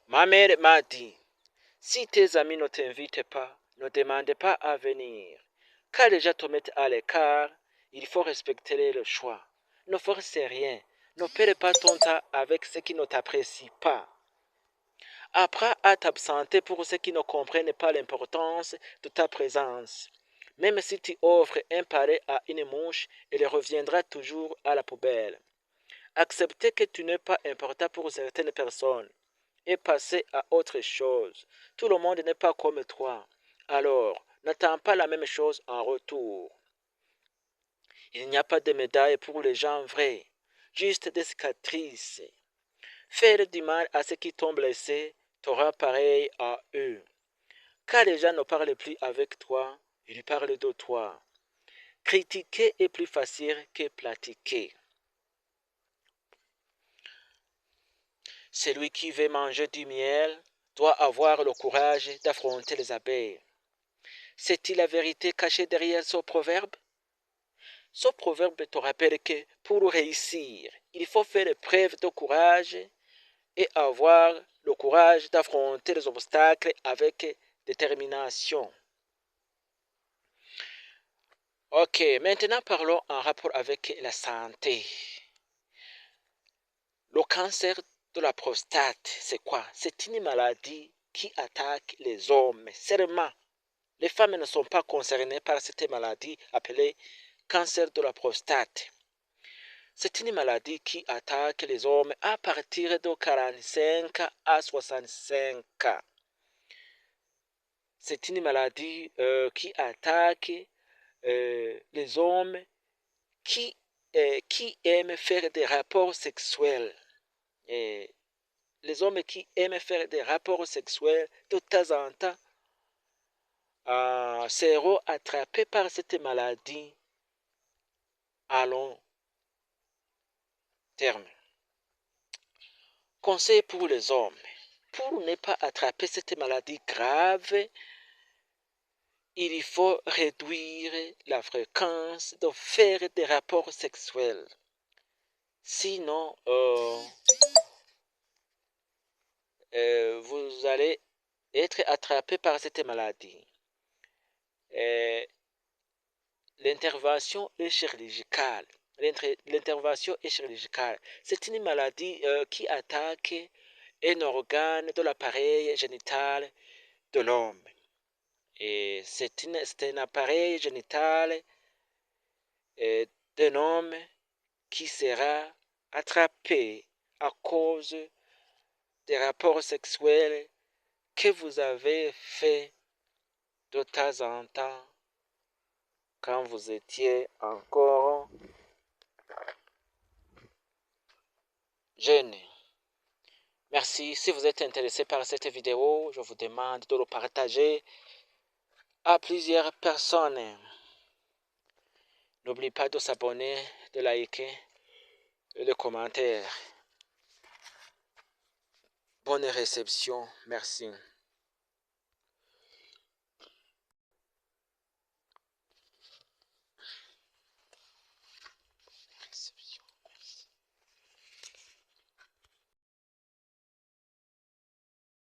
Ma mère m'a dit, si tes amis ne t'invitent pas, ne demande pas à venir. Car déjà te mettre à l'écart, il faut respecter le choix. Ne force rien. Ne perds pas ton temps avec ceux qui ne t'apprécient pas. Apprends à t'absenter pour ceux qui ne comprennent pas l'importance de ta présence. Même si tu offres un pareil à une mouche, elle reviendra toujours à la poubelle. Accepter que tu n'es pas important pour certaines personnes et passer à autre chose. Tout le monde n'est pas comme toi. Alors, n'attends pas la même chose en retour. Il n'y a pas de médaille pour les gens vrais, juste des cicatrices. Faire du mal à ceux qui t'ont blessé t'aura pareil à eux. Car les gens ne parlent plus avec toi, ils parlent de toi. Critiquer est plus facile que pratiquer. Celui qui veut manger du miel doit avoir le courage d'affronter les abeilles. C'est-il la vérité cachée derrière ce proverbe? Ce proverbe te rappelle que pour réussir, il faut faire preuve de courage et avoir le courage d'affronter les obstacles avec détermination. Ok, maintenant parlons en rapport avec la santé. Le cancer de la prostate, c'est quoi? C'est une maladie qui attaque les hommes seulement. Les femmes ne sont pas concernées par cette maladie appelée cancer de la prostate. C'est une maladie qui attaque les hommes à partir de 45 à 65 ans. C'est une maladie qui attaque les hommes qui, qui aiment faire des rapports sexuels. Et les hommes qui aiment faire des rapports sexuels de temps en temps seront attrapés par cette maladie à long terme. Conseil pour les hommes. Pour ne pas attraper cette maladie grave, il faut réduire la fréquence de faire des rapports sexuels. Sinon, vous allez être attrapé par cette maladie. L'intervention est chirurgicale. L'intervention est chirurgicale. C'est une maladie qui attaque un organe de l'appareil génital de l'homme. Et c'est un appareil génital d'un homme qui sera attrapé à cause des rapports sexuels que vous avez fait de temps en temps quand vous étiez encore jeune. Merci. Si vous êtes intéressé par cette vidéo, je vous demande de le partager à plusieurs personnes. N'oubliez pas de s'abonner, de liker et de commenter. Bonne réception. Merci.